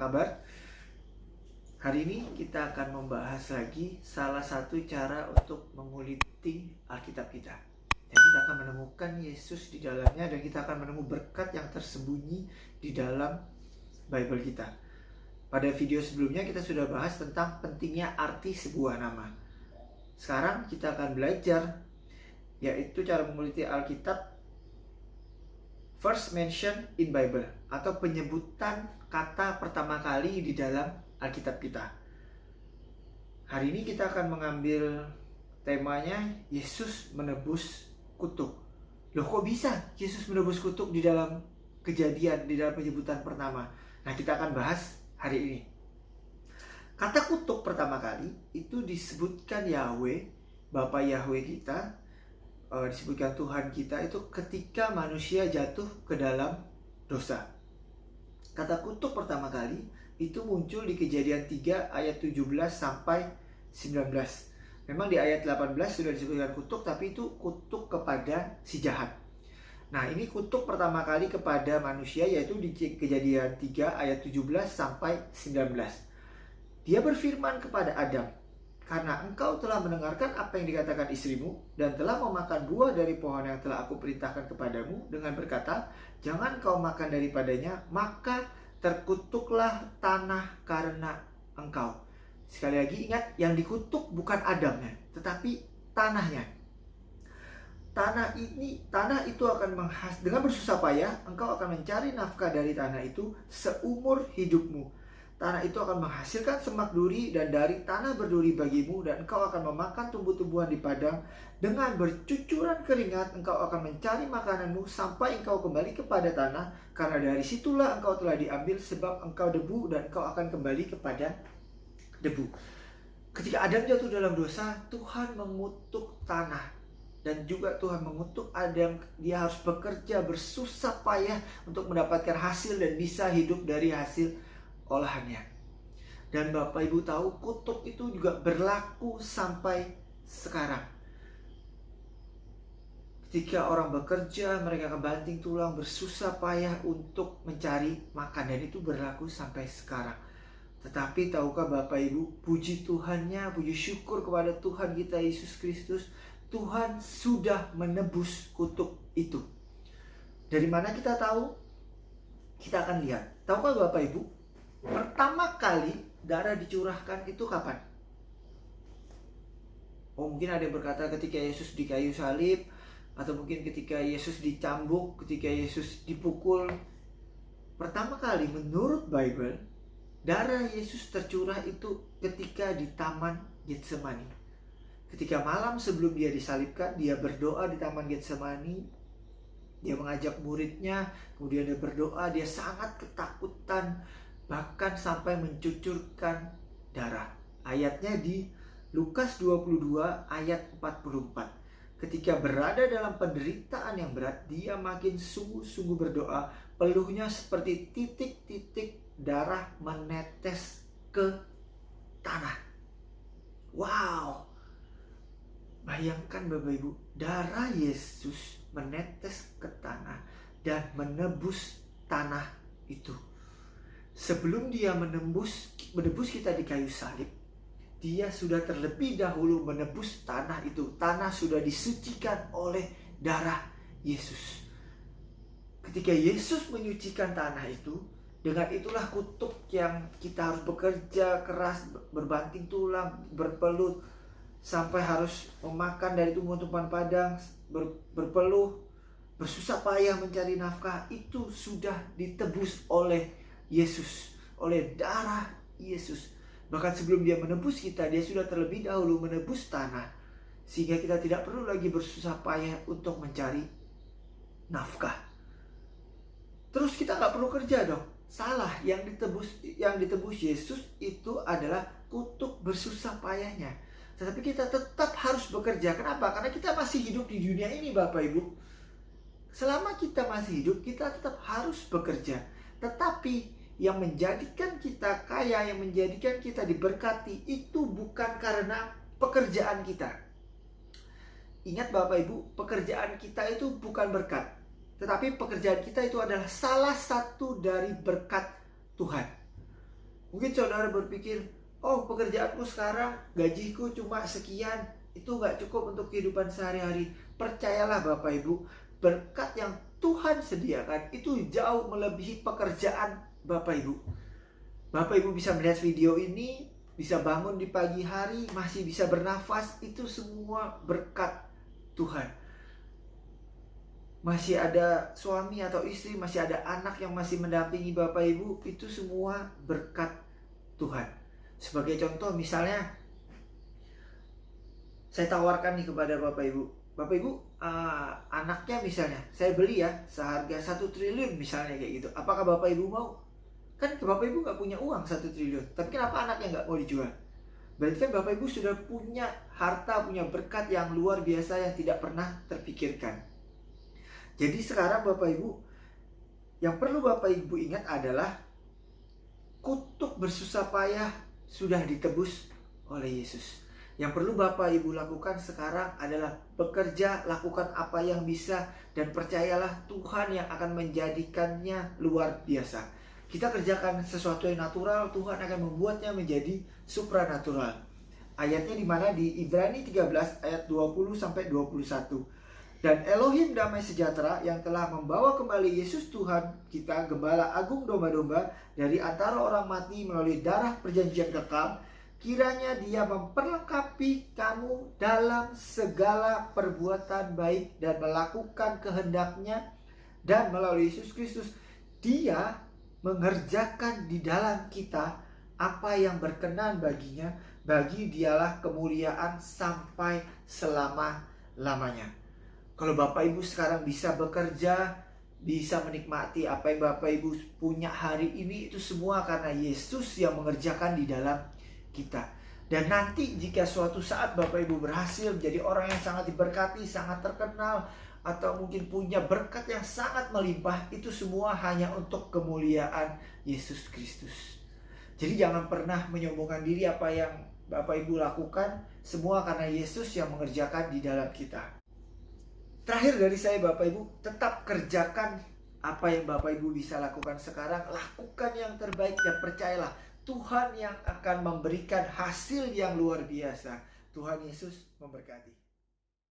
kabar? Hari ini kita akan membahas lagi salah satu cara untuk menguliti Alkitab kita. Dan kita akan menemukan Yesus di dalamnya, dan kita akan menemukan berkat yang tersembunyi di dalam Bible kita. Pada video sebelumnya kita sudah bahas tentang pentingnya arti sebuah nama. Sekarang kita akan belajar, yaitu cara menguliti Alkitab first mention in Bible, atau penyebutan kata pertama kali di dalam Alkitab kita. Hari ini kita akan mengambil temanya Yesus menebus kutuk. Loh, kok bisa Yesus menebus kutuk di dalam Kejadian, di dalam penyebutan pertama? Nah, kita akan bahas hari ini. Kata kutuk pertama kali itu disebutkan Yahweh, Bapa Yahweh kita, disebutkan Tuhan kita itu ketika manusia jatuh ke dalam dosa. Kata kutuk pertama kali itu muncul di Kejadian 3 ayat 17 sampai 19. Memang di ayat 18 sudah disebutkan kutuk, tapi itu kutuk kepada si jahat. Nah, ini kutuk pertama kali kepada manusia, yaitu di Kejadian 3 ayat 17 sampai 19. Dia berfirman kepada Adam, "Karena engkau telah mendengarkan apa yang dikatakan istrimu, dan telah memakan buah dari pohon yang telah aku perintahkan kepadamu, dengan berkata, jangan kau makan daripadanya, maka terkutuklah tanah karena engkau." Sekali lagi ingat, yang dikutuk bukan Adamnya, tetapi tanahnya. Tanah itu akan dengan bersusah payah, engkau akan mencari nafkah dari tanah itu seumur hidupmu. Tanah itu akan menghasilkan semak duri, dan dari tanah berduri bagimu, dan engkau akan memakan tumbuh-tumbuhan di padang. Dengan bercucuran keringat engkau akan mencari makananmu sampai engkau kembali kepada tanah, karena dari situlah engkau telah diambil, sebab engkau debu dan engkau akan kembali kepada debu. Ketika Adam jatuh dalam dosa, Tuhan mengutuk tanah, dan juga Tuhan mengutuk Adam. Dia harus bekerja bersusah payah untuk mendapatkan hasil dan bisa hidup dari hasil olahannya. Dan Bapak Ibu tahu, kutuk itu juga berlaku sampai sekarang. Ketika orang bekerja, mereka akan banting tulang, bersusah payah untuk mencari makan, dan itu berlaku sampai sekarang. Tetapi tahukah Bapak Ibu, puji Tuhannya, puji syukur kepada Tuhan kita Yesus Kristus, Tuhan sudah menebus kutuk itu. Dari mana kita tahu? Kita akan lihat. Tahukah Bapak Ibu, pertama kali darah dicurahkan itu kapan? Oh, mungkin ada yang berkata ketika Yesus di kayu salib, atau mungkin ketika Yesus dicambuk, ketika Yesus dipukul. Pertama kali menurut Bible, darah Yesus tercurah itu ketika di Taman Getsemani. Ketika malam sebelum dia disalibkan, dia berdoa di Taman Getsemani. Dia mengajak muridnya, kemudian dia berdoa, dia sangat ketakutan, bahkan sampai mencucurkan darah. Ayatnya di Lukas 22 ayat 44. Ketika berada dalam penderitaan yang berat, dia makin sungguh-sungguh berdoa, peluhnya seperti titik-titik darah menetes ke tanah. Wow! Bayangkan Bapak Ibu, darah Yesus menetes ke tanah dan menebus tanah itu. Sebelum dia menebus kita di kayu salib, dia sudah terlebih dahulu menebus tanah itu. Tanah sudah disucikan oleh darah Yesus. Ketika Yesus menyucikan tanah itu, dengan itulah kutuk yang kita harus bekerja keras, berbanting tulang, berpeluh, sampai harus memakan dari tumbuhan-tumbuhan padang, berpeluh, bersusah payah mencari nafkah. Itu sudah ditebus oleh Yesus, oleh darah Yesus. Bahkan sebelum dia menebus kita, dia sudah terlebih dahulu menebus tanah, sehingga kita tidak perlu lagi bersusah payah untuk mencari nafkah. Terus kita nggak perlu kerja dong. Salah, yang ditebus Yesus itu adalah kutuk bersusah payahnya. Tetapi kita tetap harus bekerja. Kenapa? Karena kita masih hidup di dunia ini, Bapak Ibu. Selama kita masih hidup, kita tetap harus bekerja. Tetapi yang menjadikan kita kaya, yang menjadikan kita diberkati, itu bukan karena pekerjaan kita. Ingat Bapak Ibu, pekerjaan kita itu bukan berkat. Tetapi pekerjaan kita itu adalah salah satu dari berkat Tuhan. Mungkin saudara berpikir, oh pekerjaanku sekarang gajiku cuma sekian, itu nggak cukup untuk kehidupan sehari-hari. Percayalah Bapak Ibu, berkat yang Tuhan sediakan itu jauh melebihi pekerjaan Bapak Ibu. Bapak Ibu bisa melihat video ini, bisa bangun di pagi hari, masih bisa bernafas, itu semua berkat Tuhan. Masih ada suami atau istri, masih ada anak yang masih mendampingi Bapak Ibu, itu semua berkat Tuhan. Sebagai contoh misalnya, saya tawarkan nih kepada Bapak Ibu. Bapak Ibu, anaknya misalnya, saya beli ya, seharga 1 triliun misalnya kayak gitu. Apakah Bapak Ibu mau? Kan Bapak Ibu nggak punya uang 1 triliun. Tapi kenapa anaknya nggak mau dijual? Berarti kan Bapak Ibu sudah punya harta, punya berkat yang luar biasa yang tidak pernah terpikirkan. Jadi sekarang Bapak Ibu, yang perlu Bapak Ibu ingat adalah kutuk bersusah payah sudah ditebus oleh Yesus. Yang perlu Bapak Ibu lakukan sekarang adalah bekerja, lakukan apa yang bisa, dan percayalah Tuhan yang akan menjadikannya luar biasa. Kita kerjakan sesuatu yang natural, Tuhan akan membuatnya menjadi supranatural. Ayatnya di mana? Di Ibrani 13 ayat 20 sampai 21. Dan Elohim damai sejahtera yang telah membawa kembali Yesus Tuhan kita, Gembala Agung domba-domba, dari antara orang mati melalui darah perjanjian kekal, kiranya Dia memperlengkapi kamu dalam segala perbuatan baik dan melakukan kehendak-Nya, dan melalui Yesus Kristus Dia mengerjakan di dalam kita apa yang berkenan baginya. Bagi Dialah kemuliaan sampai selama-lamanya. Kalau Bapak Ibu sekarang bisa bekerja, bisa menikmati apa yang Bapak Ibu punya hari ini, itu semua karena Yesus yang mengerjakan di dalam kita. Dan nanti jika suatu saat Bapak Ibu berhasil menjadi orang yang sangat diberkati, sangat terkenal, atau mungkin punya berkat yang sangat melimpah, itu semua hanya untuk kemuliaan Yesus Kristus. Jadi jangan pernah menyombongkan diri apa yang Bapak Ibu lakukan, semua karena Yesus yang mengerjakan di dalam kita. Terakhir dari saya Bapak Ibu, tetap kerjakan apa yang Bapak Ibu bisa lakukan sekarang. Lakukan yang terbaik dan percayalah Tuhan yang akan memberikan hasil yang luar biasa. Tuhan Yesus memberkati.